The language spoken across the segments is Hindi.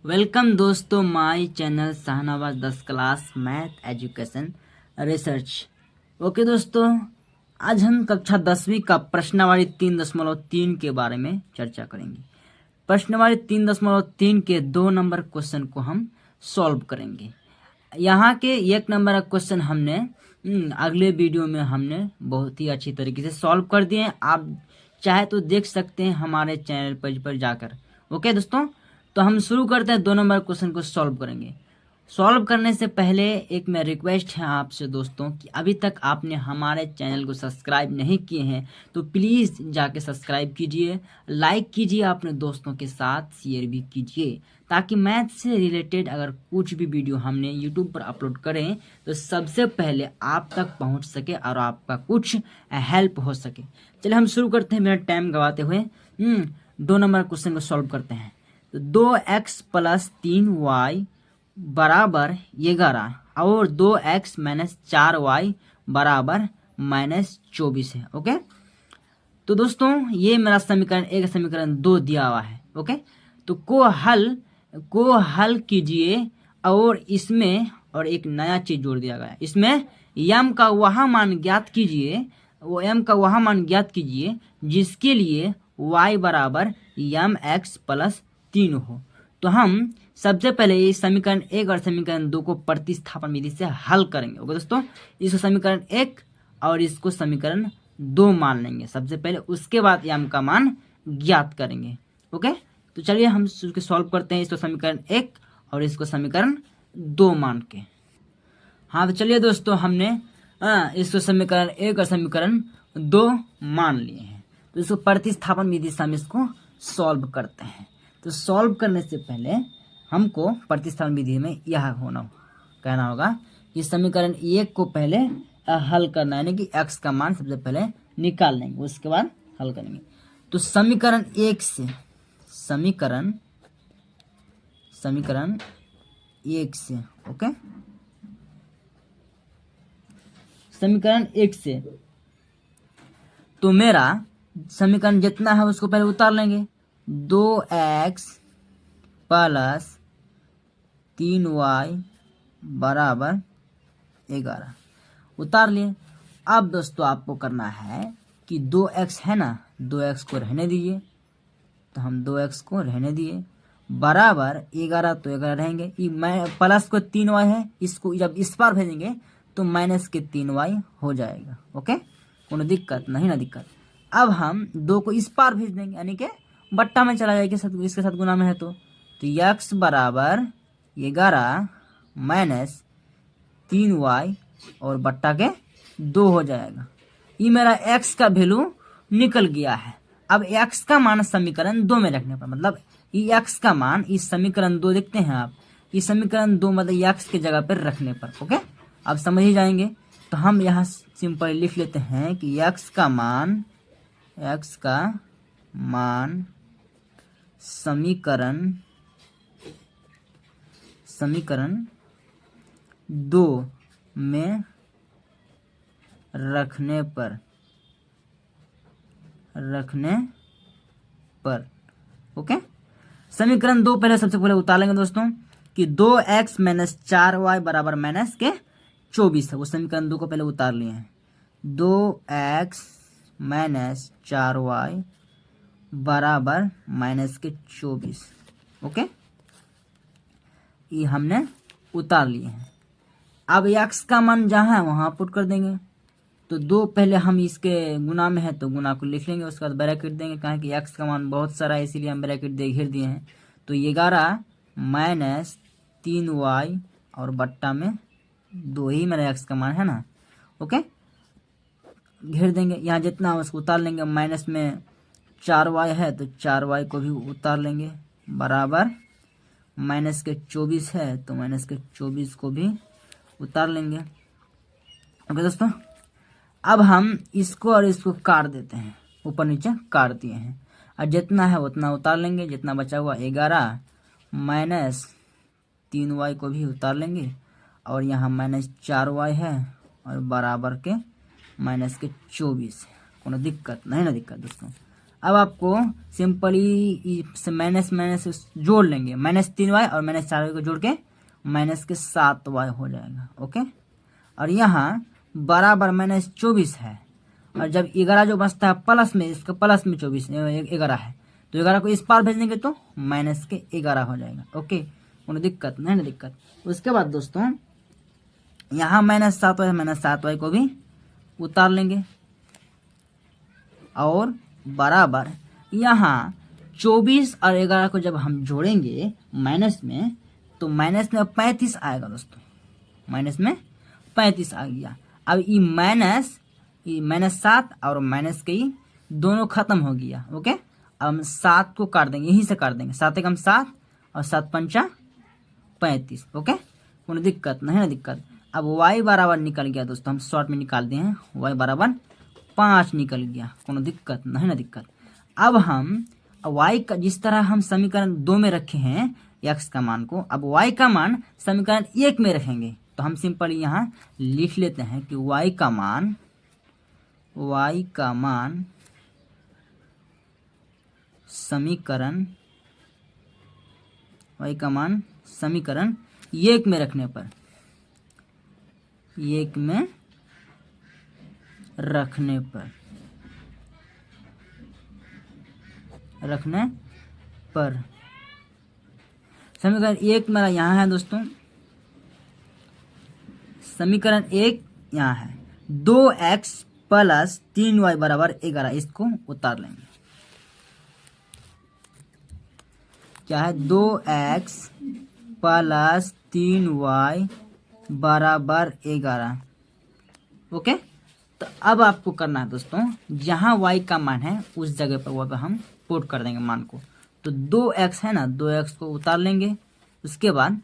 वेलकम दोस्तों my channel Shahnawaz 10 class math education research. Okay दोस्तों, आज हम कक्षा 10वीं का प्रश्नावली 3.3 के बारे में चर्चा करेंगे। प्रश्नावली 3.3 के 2 नंबर क्वेश्चन को हम सॉल्व करेंगे। यहाँ के 1 नंबर का क्वेश्चन हमने अगले वीडियो में हमने बहुत ही अच्छी तरीके से सॉल्व कर दिए हैं। आप चाहे तो देख सकते हैं हमारे चैनल पेज पर जाकर। ओके दोस्तों, तो हम शुरू करते हैं। 2 नंबर क्वेश्चन को सॉल्व करेंगे। सॉल्व करने से पहले एक मेरा रिक्वेस्ट है आपसे दोस्तों कि अभी तक आपने हमारे चैनल को सब्सक्राइब नहीं किए हैं तो प्लीज़ जाके सब्सक्राइब कीजिए, लाइक कीजिए, अपने दोस्तों के साथ शेयर भी कीजिए, ताकि मैथ से रिलेटेड अगर कुछ भी वीडियो हमने यूट्यूब पर अपलोड करें तो सबसे पहले आप तक पहुंच सके और आपका कुछ हेल्प हो सके। चलिए हम शुरू करते हैं, मेरा टाइम गवाते हुए 2 नंबर क्वेश्चन को सॉल्व करते हैं। तो 2x + 3y बराबर 11 और 2x - 4y बराबर -24 है। ओके, तो दोस्तों ये मेरा समीकरण 1, समीकरण 2 दिया हुआ है। ओके, तो को हल कीजिए और इसमें और एक नया चीज जोड़ दिया गया है। इसमें m का वह मान ज्ञात कीजिए, वो m का वह मान ज्ञात कीजिए जिसके लिए y बराबर mx + 3 हो। तो हम सबसे पहले इस समीकरण 1 और समीकरण 2 को प्रतिस्थापन विधि से हल करेंगे। ओके दोस्तों, इसको समीकरण 1 और इसको समीकरण 2 मान लेंगे सबसे पहले, उसके बाद m का मान ज्ञात करेंगे। ओके, तो चलिए हम इसको सॉल्व करते हैं, इसको समीकरण 1 और इसको समीकरण 2 मान के। हाँ तो चलिए दोस्तों, हमने इसको समीकरण 1 और समीकरण 2 मान लिए हैं। तो इसको प्रतिस्थापन विधि से हम इसको सॉल्व करते हैं। तो सॉल्व करने से पहले हमको प्रतिस्थापन विधि में यह कहना होगा कि समीकरण 1 को पहले हल करना है, यानी कि x का मान सबसे पहले निकाल लेंगे, उसके बाद हल करेंगे। तो समीकरण 1 से ओके, समीकरण 1 से तो मेरा समीकरण जितना है उसको पहले उतार लेंगे। 2x + 3y बराबर 11 उतार लिए। अब दोस्तों आपको करना है कि 2x है ना, 2x को रहने दीजिए, तो हम 2x को रहने दिए, बराबर 11, तो 11 रहेंगे। प्लस को 3y है, इसको जब इस पार भेजेंगे तो -3y हो जाएगा। ओके, कोनो दिक्कत नहीं ना दिक्कत। अब हम 2 को इस पार भेज देंगे, यानी कि बट्टा में चला जाएगा, इसके साथ गुना में है तो x बराबर 11 - 3y और बट्टा के 2 हो जाएगा। ये मेरा x का वैल्यू निकल गया है। अब x का मान समीकरण 2 में रखने पर, मतलब ये x का मान इस समीकरण 2 देखते हैं आप, इस समीकरण 2 मतलब x की जगह पर रखने पर। ओके, अब समझ ही जाएंगे। तो हम यहाँ सिंपल लिख लेते हैं कि x का मान समीकरण 2 में रखने पर ओके, समीकरण 2 पहले सबसे पहले उतार लेंगे दोस्तों कि 2x - 4y बराबर -24 है। वो समीकरण 2 को पहले उतार लिए हैं। 2x - 4y बराबर -24। ओके, ये हमने उतार लिए हैं। अब x का मान जहाँ है वहाँ पुट कर देंगे। तो 2 पहले हम इसके गुना में है तो गुना को लिख लेंगे, उसके बाद ब्रैकेट देंगे, कहा कि x का मान बहुत सारा है इसीलिए हम ब्रैकेट घेर दिए हैं। तो 11 - 3y और बट्टा में 2 ही मेरा x का मान है ना। ओके, घेर देंगे, यहाँ जितना उसको उतार लेंगे। माइनस में 4y है तो 4y को भी उतार लेंगे, बराबर -24 है तो -24 को भी उतार लेंगे। ओके दोस्तों, अब हम इसको और इसको काट देते हैं, ऊपर नीचे काट दिए हैं, और जितना है उतना उतार लेंगे। जितना बचा हुआ 11 - 3y को भी उतार लेंगे, और यहाँ -4y है और बराबर के -24। कोनो दिक्कत नहीं ना दिक्कत दोस्तों। अब आपको सिंपली माइनस माइनस जोड़ लेंगे, -3y और -4y को जोड़ के -7y हो जाएगा। ओके, और यहाँ बराबर -24 है, और जब 11 जो बचता है प्लस में, इसका प्लस में 24 11 है, तो 11 को इस पार भेज देंगे तो -11 हो जाएगा। ओके, कोई दिक्कत नहीं ना दिक्कत। उसके बाद दोस्तों यहाँ -7y को भी उतार लेंगे, और बराबर यहाँ 24 और 11 को जब हम जोड़ेंगे माइनस में, तो माइनस में 35 आएगा दोस्तों, माइनस में 35 आ गया। अब ये -7 और माइनस के ही दोनों खत्म हो गया। ओके, अब हम 7 को काट देंगे, यहीं से काट देंगे, 7 एकम 7 और 7 पंचा 35। ओके, कोई दिक्कत नहीं ना दिक्कत। अब y बराबर निकल गया दोस्तों, हम शॉर्ट में निकाल दिए हैं, y बराबर 5 निकल गया, कोई दिक्कत नहीं ना दिक्कत। अब हम y का जिस तरह हम समीकरण 2 में रखे हैं x का मान को, अब y का मान समीकरण 1 में रखेंगे, तो हम सिंपल यहाँ लिख लेते हैं कि y का मान समीकरण समीकरण 1 में रखने पर, 1 में रखने पर समीकरण 1 मेरा यहाँ है दोस्तों, समीकरण 1 यहाँ है 2x + 3y बराबर 11, इसको उतार लेंगे। क्या है 2x + 3y बराबर 11। ओके, तो अब आपको करना है दोस्तों, जहाँ y का मान है उस जगह पर वहाँ पर हम पुट कर देंगे मान को। तो 2x है ना, 2x को उतार लेंगे, उसके बाद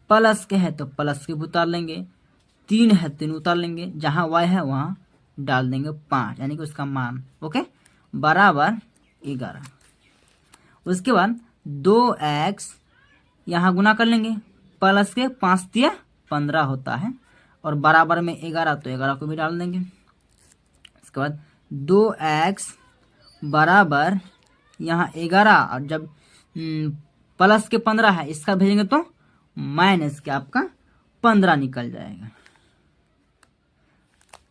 प्लस के है तो प्लस के उतार लेंगे, 3 है 3 उतार लेंगे, जहाँ y है वहाँ डाल देंगे 5, यानी कि उसका मान। ओके, बराबर 11। उसके बाद 2x यहाँ गुना कर लेंगे, प्लस के 5 × 15 होता है, और बराबर में 11, तो 11 को भी डाल देंगे। उसके बाद 2x बराबर यहाँ 11, और जब प्लस के 15 है, इसका भेजेंगे तो माइनस के आपका 15 निकल जाएगा।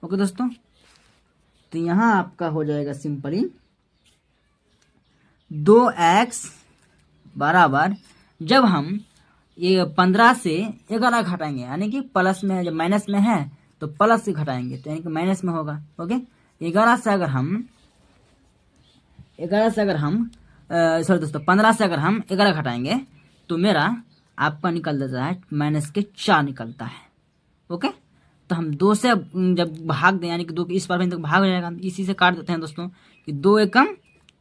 ओके दोस्तों, तो यहाँ आपका हो जाएगा सिंपली 2x बराबर, जब हम ये 15 से 11 घटाएंगे, यानी कि प्लस में है, जब माइनस में है तो प्लस से घटाएंगे, तो यानी कि माइनस में होगा। ओके, 11 से अगर हम सॉरी दोस्तों, 15 से अगर हम 11 घटाएंगे तो मेरा आपका निकल जाता है -4 निकलता है। ओके, तो हम 2 से जब भाग दें, यानी कि 2 इस बार तक भाग हो जाएगा, इसी से काट देते हैं दोस्तों कि 2 एकम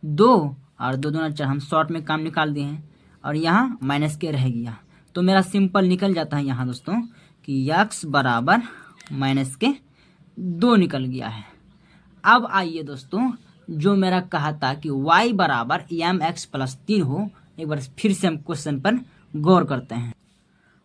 2 और 2 दूना 4, हम शॉर्ट में काम निकाल दिए हैं, और यहाँ माइनस के रह गया, तो मेरा सिंपल निकल जाता है यहाँ दोस्तों कि x बराबर -2 निकल गया है। अब आइए दोस्तों, जो मेरा कहा था कि y बराबर mx + 3 हो, एक बार फिर से हम क्वेश्चन पर गौर करते हैं।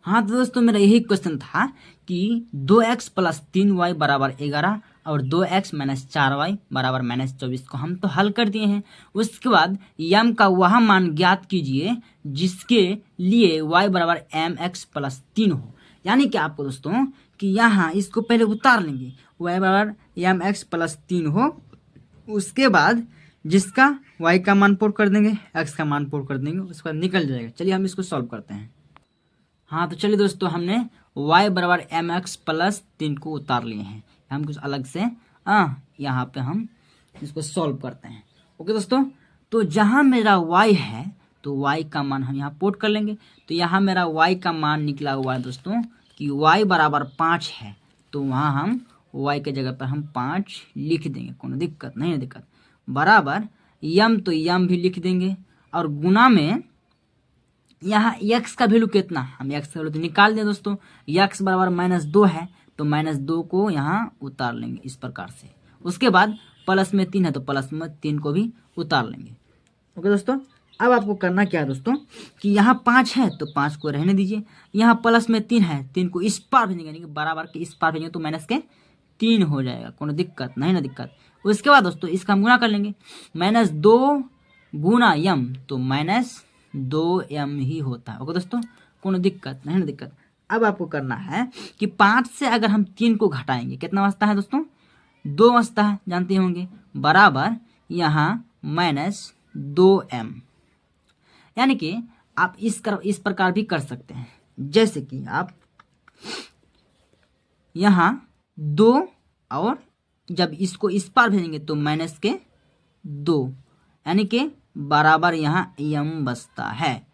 हाँ तो दोस्तों, मेरा यही क्वेश्चन था कि 2x + 3y बराबर 11 और 2x - 4y बराबर -24 को हम तो हल कर दिए हैं। उसके बाद m का वह मान ज्ञात कीजिए जिसके लिए y बराबर mx + 3 हो, यानी कि आपको दोस्तों कि यहाँ इसको पहले उतार लेंगे, y बराबर mx + 3 हो, उसके बाद जिसका y का मान पुट कर देंगे, x का मान पुट कर देंगे, उसके बाद निकल जाएगा। चलिए हम इसको सॉल्व करते हैं। हाँ तो चलिए दोस्तों, हमने y बराबर mx + 3 को उतार लिए हैं, हम कुछ अलग से यहाँ पे हम इसको सॉल्व करते हैं। ओके दोस्तों, तो जहाँ मेरा y है तो y का मान हम यहाँ पुट कर लेंगे, तो यहाँ मेरा y का मान निकला हुआ है दोस्तों कि y बराबर 5 है, तो वहाँ हम y के जगह पर हम 5 लिख देंगे, कोई दिक्कत नहीं है दिक्कत। बराबर यम, तो यम भी लिख देंगे, और गुना में यहाँ x का वैल्यू कितना, हम x का वैल्यू तो निकाल दें दोस्तों, x बराबर -2 है, तो -2 को यहाँ उतार लेंगे इस प्रकार से। उसके बाद प्लस में 3 है तो प्लस में 3 को भी उतार लेंगे। ओके दोस्तों, अब आपको करना क्या है दोस्तों कि यहाँ 5 है तो 5 को रहने दीजिए, यहाँ प्लस में 3 है, 3 को इस पार भेजेंगे, यानी कि बराबर के इस पार भेजेंगे तो -3 हो जाएगा, कोई दिक्कत नहीं ना दिक्कत। उसके बाद दोस्तों इसका हम गुना कर लेंगे, -2 गुना यम, तो -2m ही होता है। ओके दोस्तों, कोनो दिक्कत नहीं ना दिक्कत। अब आपको करना है कि 5 से अगर हम 3 को घटाएंगे कितना बचता है दोस्तों, 2 बचता है, जानते होंगे, बराबर यहाँ -2m। यानी कि आप इस प्रकार भी कर सकते हैं, जैसे कि आप यहाँ 2 और जब इसको इस पार भेजेंगे तो -2, यानी कि बराबर यहाँ m बचता है।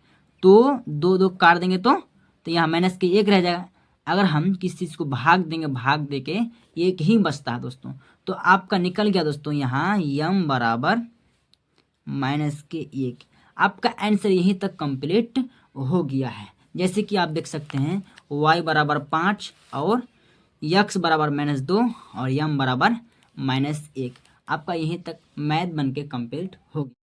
तो 2 काट देंगे तो यहाँ -1 रह जाएगा। अगर हम किसी चीज़ को भाग देंगे, भाग दे के 1 ही बचता है दोस्तों। तो आपका निकल गया दोस्तों यहाँ m बराबर -1। आपका आंसर यहीं तक कंप्लीट हो गया है। जैसे कि आप देख सकते हैं y बराबर 5 और x बराबर -2 और m बराबर -1। आपका यहीं तक मैथ बन के कंप्लीट हो गया।